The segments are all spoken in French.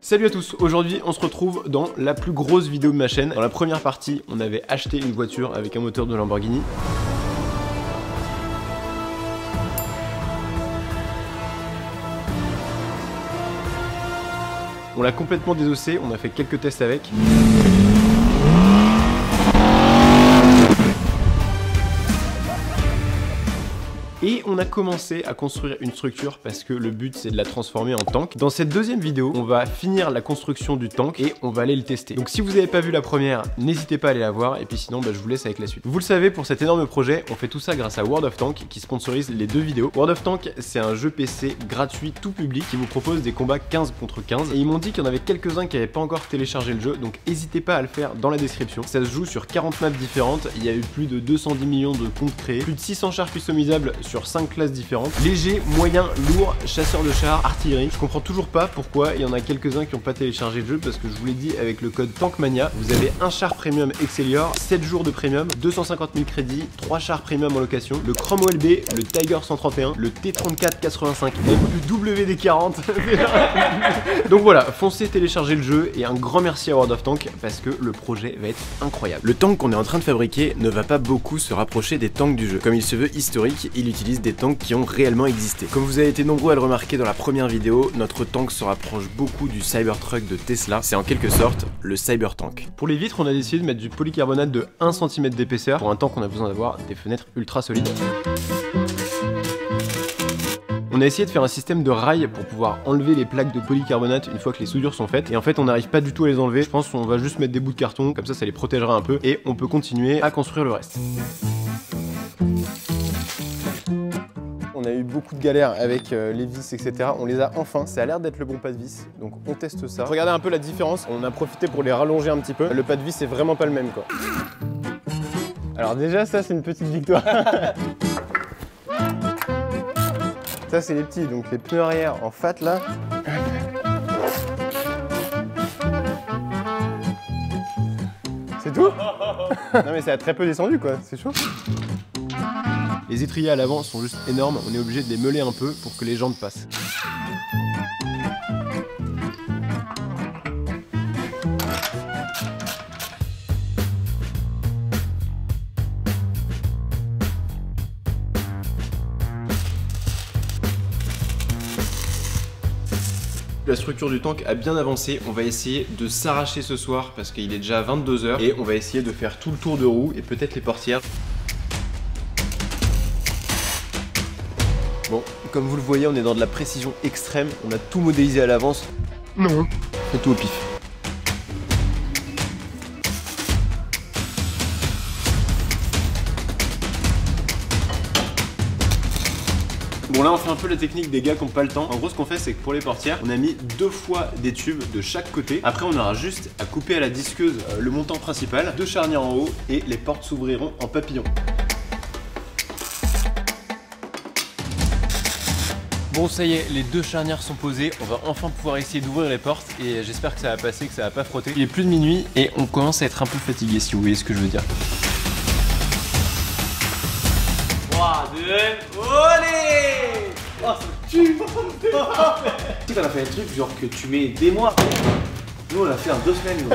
Salut à tous, aujourd'hui on se retrouve dans la plus grosse vidéo de ma chaîne. Dans la première partie, on avait acheté une voiture avec un moteur de Lamborghini. On l'a complètement désossé, on a fait quelques tests avec. Et on a commencé à construire une structure parce que le but c'est de la transformer en tank. Dans cette deuxième vidéo, on va finir la construction du tank et on va aller le tester. Donc si vous n'avez pas vu la première, n'hésitez pas à aller la voir et puis sinon je vous laisse avec la suite. Vous le savez, pour cet énorme projet, on fait tout ça grâce à World of Tanks qui sponsorise les deux vidéos. World of Tanks, c'est un jeu PC gratuit tout public qui vous propose des combats 15 contre 15 et ils m'ont dit qu'il y en avait quelques-uns qui n'avaient pas encore téléchargé le jeu, donc n'hésitez pas à le faire dans la description. Ça se joue sur 40 maps différentes, il y a eu plus de 210 millions de comptes créés, plus de 600 chars customisables sur 5 classes différentes, léger, moyen, lourd, chasseur de chars, artillerie. Je comprends toujours pas pourquoi il y en a quelques-uns qui n'ont pas téléchargé le jeu parce que je vous l'ai dit, avec le code TANKMANIA, vous avez un char premium Excellior, 7 jours de premium, 250 000 crédits, 3 chars premium en location, le Chrome OLB, le Tiger 131, le T34 85M, le WD40. Donc voilà, foncez télécharger le jeu et un grand merci à World of Tanks parce que le projet va être incroyable. Le tank qu'on est en train de fabriquer ne va pas beaucoup se rapprocher des tanks du jeu. Comme il se veut historique, il utilise des tanks qui ont réellement existé. Comme vous avez été nombreux à le remarquer dans la première vidéo, notre tank se rapproche beaucoup du Cybertruck de Tesla. C'est en quelque sorte le Cybertank. Pour les vitres, on a décidé de mettre du polycarbonate de 1 cm d'épaisseur. Pour un tank, on a besoin d'avoir des fenêtres ultra solides. On a essayé de faire un système de rails pour pouvoir enlever les plaques de polycarbonate une fois que les soudures sont faites. Et en fait, on n'arrive pas du tout à les enlever. Je pense qu'on va juste mettre des bouts de carton, comme ça les protégera un peu. Et on peut continuer à construire le reste. On a eu beaucoup de galères avec les vis, etc. On les a enfin, ça a l'air d'être le bon pas de vis, donc on teste ça. Regardez un peu la différence, on a profité pour les rallonger un petit peu. Le pas de vis c'est vraiment pas le même quoi. Alors déjà ça c'est une petite victoire. Ça c'est les petits, donc les pneus arrière en fat là. C'est tout? Non mais ça a très peu descendu quoi, c'est chaud. Les étriers à l'avant sont juste énormes, on est obligé de les meuler un peu pour que les jantes passent. La structure du tank a bien avancé, on va essayer de s'arracher ce soir parce qu'il est déjà 22 h et on va essayer de faire tout le tour de roue et peut-être les portières. Bon, comme vous le voyez, on est dans de la précision extrême, on a tout modélisé à l'avance. Non, c'est tout au pif. Bon là on fait un peu la technique des gars qui n'ont pas le temps. En gros ce qu'on fait c'est que pour les portières on a mis 2 fois des tubes de chaque côté. Après on aura juste à couper à la disqueuse le montant principal, 2 charnières en haut et les portes s'ouvriront en papillon. Bon ça y est, les 2 charnières sont posées, on va enfin pouvoir essayer d'ouvrir les portes et j'espère que ça va passer, que ça va pas frotter. Il est plus de minuit et on commence à être un peu fatigué si vous voyez ce que je veux dire. 3, 2, 1, allez! Oh ça tue! Tu t'en as fait un truc genre que tu mets des mois. Nous on l'a fait en 2 semaines.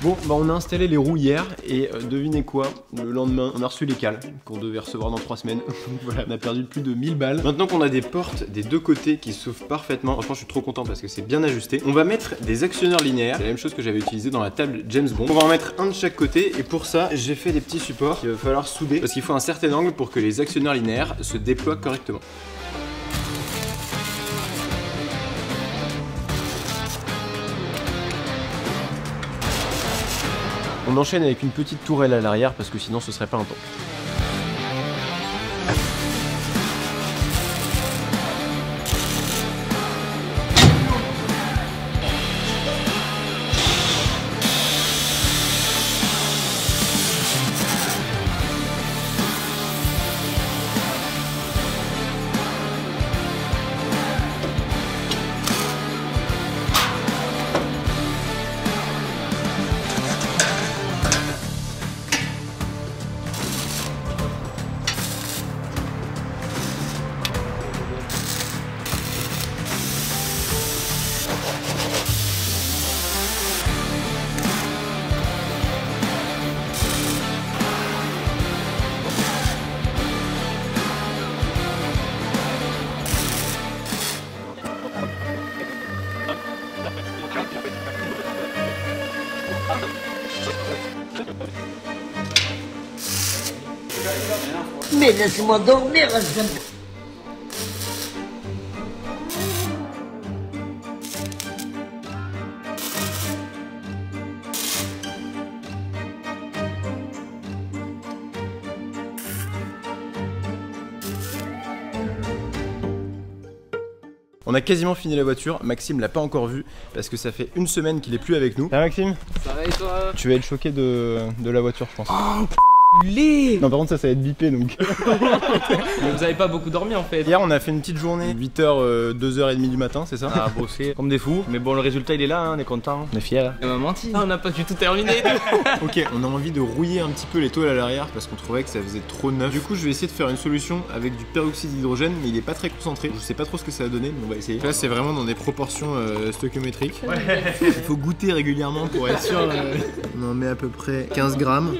Bon, bah on a installé les roues hier et devinez quoi, le lendemain on a reçu les cales qu'on devait recevoir dans 3 semaines. Voilà, on a perdu plus de 1000 balles. Maintenant qu'on a des portes des deux côtés qui s'ouvrent parfaitement, franchement je suis trop content parce que c'est bien ajusté. On va mettre des actionneurs linéaires, c'est la même chose que j'avais utilisé dans la table James Bond. On va en mettre un de chaque côté et pour ça j'ai fait des petits supports qu'il va falloir souder parce qu'il faut un certain angle pour que les actionneurs linéaires se déploient correctement. On enchaîne avec une petite tourelle à l'arrière parce que sinon ce serait pas un tank. plaît, laisse-moi dormir. On a quasiment fini la voiture, Maxime l'a pas encore vu parce que ça fait une semaine qu'il est plus avec nous. Ça va Maxime? Ça va et toi? Tu vas être choqué de la voiture je pense. Oh, les... Non par contre ça va être bipé donc. Mais vous avez pas beaucoup dormi en fait. Hier on a fait une petite journée, 8h, 2h30 du matin, c'est ça? On a bossé comme des fous, mais bon le résultat il est là, hein, on est content, on est fiers. Elle m'a menti. On n'a pas du tout terminé. Ok, on a envie de rouiller un petit peu les tôles à l'arrière parce qu'on trouvait que ça faisait trop neuf. Du coup je vais essayer de faire une solution avec du peroxyde d'hydrogène mais il est pas très concentré. Je sais pas trop ce que ça va donner mais on va essayer. Là c'est vraiment dans des proportions stoichiométriques. Ouais. Il faut goûter régulièrement pour être sûr. On en met à peu près 15 grammes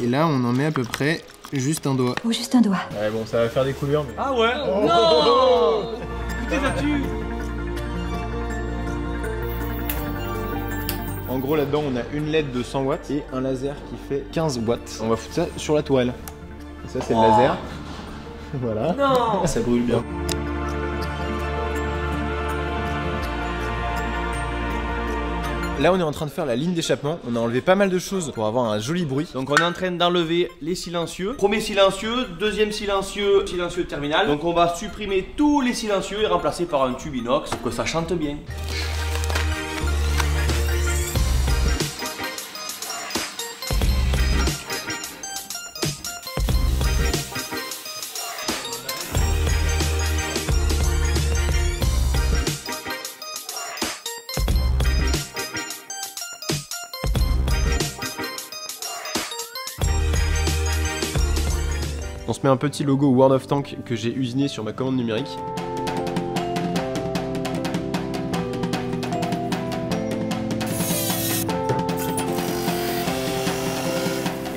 et là on en met à peu près juste un doigt. Oh, juste un doigt. Ouais bon ça va faire des coulures mais... Ah ouais? Oh non. Écoutez ça tue. En gros là-dedans on a une LED de 100 watts et un laser qui fait 15 watts. On va foutre ça sur la toile. Et ça c'est le laser. Voilà. Non. Ça brûle bien. Là on est en train de faire la ligne d'échappement. On a enlevé pas mal de choses pour avoir un joli bruit. Donc on est en train d'enlever les silencieux. Premier silencieux, deuxième silencieux, silencieux terminal. Donc on va supprimer tous les silencieux et remplacer par un tube inox pour que ça chante bien. On se met un petit logo World of Tanks que j'ai usiné sur ma commande numérique.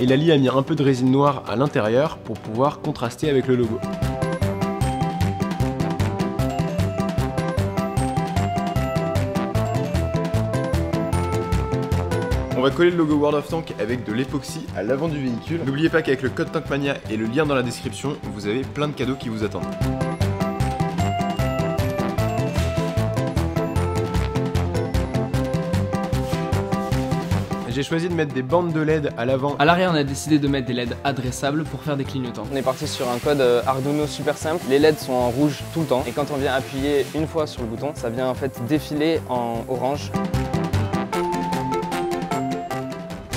Et Lali a mis un peu de résine noire à l'intérieur pour pouvoir contraster avec le logo. On va coller le logo World of Tanks avec de l'époxy à l'avant du véhicule. N'oubliez pas qu'avec le code Tankmania et le lien dans la description, vous avez plein de cadeaux qui vous attendent. J'ai choisi de mettre des bandes de LED à l'avant. À l'arrière, on a décidé de mettre des LED adressables pour faire des clignotants. On est parti sur un code Arduino super simple. Les LED sont en rouge tout le temps et quand on vient appuyer une fois sur le bouton, ça vient en fait défiler en orange.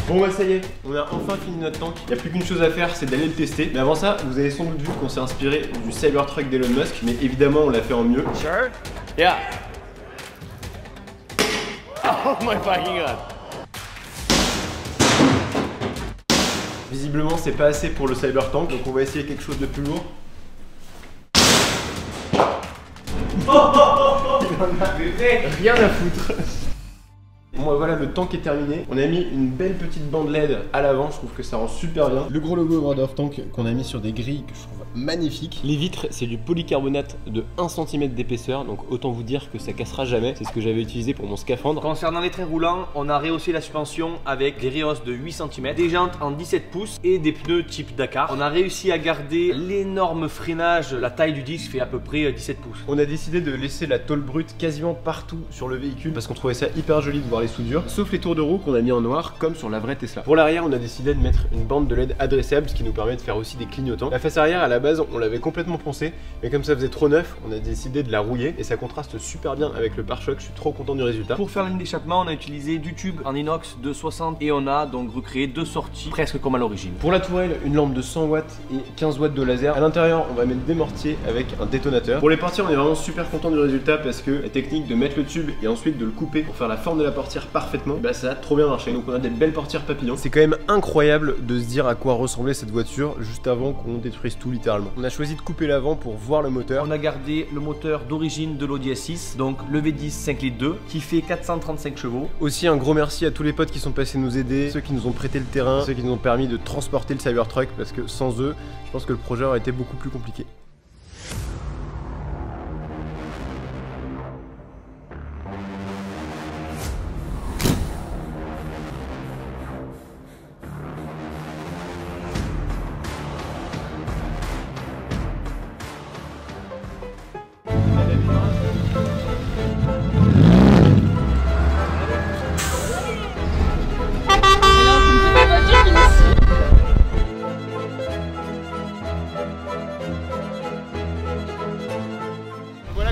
Bon bah ça y est, on a enfin fini notre tank. Il n'y a plus qu'une chose à faire, c'est d'aller le tester. Mais avant ça, vous avez sans doute vu qu'on s'est inspiré du Cybertruck d'Elon Musk, mais évidemment on l'a fait en mieux. Sure? Yeah. Oh my fucking god. Visiblement c'est pas assez pour le Cybertank, donc on va essayer quelque chose de plus lourd. Il en a rien à foutre. Bon bah voilà, le tank est terminé. On a mis une belle petite bande LED à l'avant, je trouve que ça rend super bien. Le gros logo World of Tanks qu'on a mis sur des grilles que je trouve magnifiques. Les vitres, c'est du polycarbonate de 1 cm d'épaisseur, donc autant vous dire que ça cassera jamais. C'est ce que j'avais utilisé pour mon scaphandre. Concernant les trains roulants, on a rehaussé la suspension avec des rehausses de 8 cm, des jantes en 17 pouces et des pneus type Dakar. On a réussi à garder l'énorme freinage, la taille du disque fait à peu près 17 pouces. On a décidé de laisser la tôle brute quasiment partout sur le véhicule parce qu'on trouvait ça hyper joli de voir les soudures, sauf les tours de roue qu'on a mis en noir comme sur la vraie Tesla. Pour l'arrière, on a décidé de mettre une bande de LED adressable, ce qui nous permet de faire aussi des clignotants. La face arrière, à la base, on l'avait complètement poncée, mais comme ça faisait trop neuf, on a décidé de la rouiller et ça contraste super bien avec le pare-choc. Je suis trop content du résultat. Pour faire la ligne d'échappement, on a utilisé du tube en inox de 60 et on a donc recréé deux sorties presque comme à l'origine. Pour la tourelle, une lampe de 100 watts et 15 watts de laser. À l'intérieur, on va mettre des mortiers avec un détonateur. Pour les portières, on est vraiment super content du résultat parce que la technique de mettre le tube et ensuite de le couper pour faire la forme de la portière parfaitement, bah ça a trop bien marché. Donc on a des belles portières papillons. C'est quand même incroyable de se dire à quoi ressemblait cette voiture juste avant qu'on détruise tout littéralement. On a choisi de couper l'avant pour voir le moteur. On a gardé le moteur d'origine de l'Audi S6, donc le V10 5 litres 2 qui fait 435 chevaux. Aussi un gros merci à tous les potes qui sont passés nous aider, ceux qui nous ont prêté le terrain, ceux qui nous ont permis de transporter le Cybertruck parce que sans eux, je pense que le projet aurait été beaucoup plus compliqué.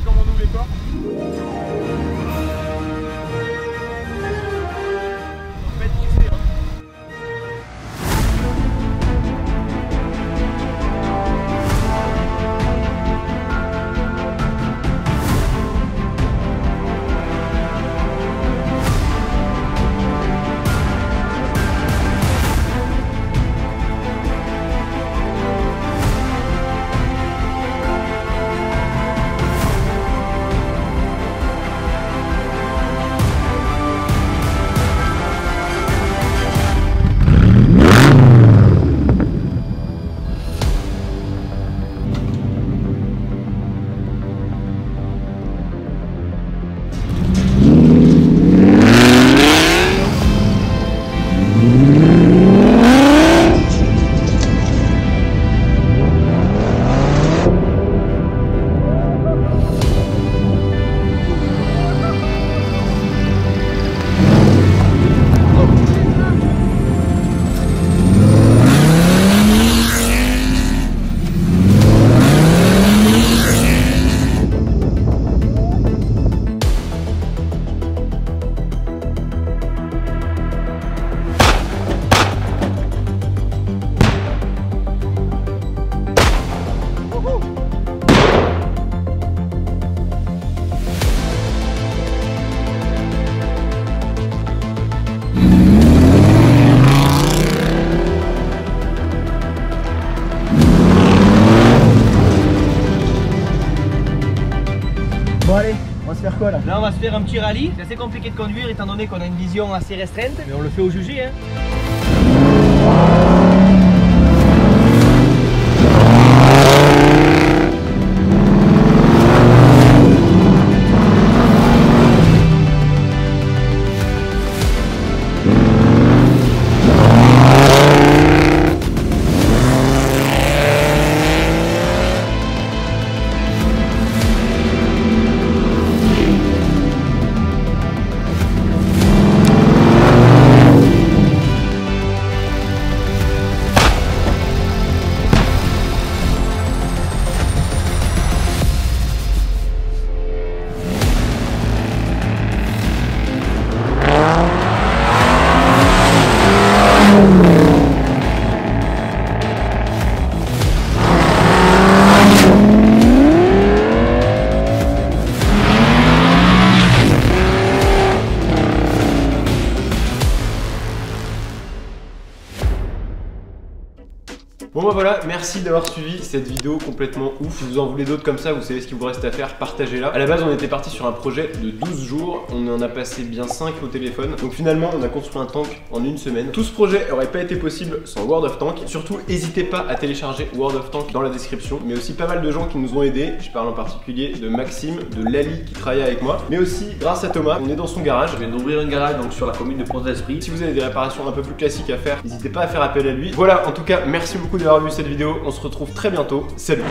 comment on ouvre les portes. Bon allez, on va se faire quoi là? Là on va se faire un petit rallye, c'est assez compliqué de conduire étant donné qu'on a une vision assez restreinte, mais on le fait au jugé hein. Bon bah voilà, merci d'avoir suivi cette vidéo complètement ouf. Si vous en voulez d'autres comme ça, vous savez ce qu'il vous reste à faire, partagez-la. À la base on était parti sur un projet de 12 jours, on en a passé bien 5 au téléphone. Donc finalement on a construit un tank en une semaine. Tout ce projet aurait pas été possible sans World of Tanks. Surtout n'hésitez pas à télécharger World of Tanks dans la description. Mais aussi pas mal de gens qui nous ont aidés. Je parle en particulier de Maxime, de Lali qui travaille avec moi. Mais aussi grâce à Thomas, on est dans son garage. Je viens d'ouvrir un garage donc sur la commune de Pont-d'Esprit. Si vous avez des réparations un peu plus classiques à faire, n'hésitez pas à faire appel à lui. Voilà, en tout cas merci beaucoup d'avoir vu cette vidéo. On se retrouve très bientôt. Salut!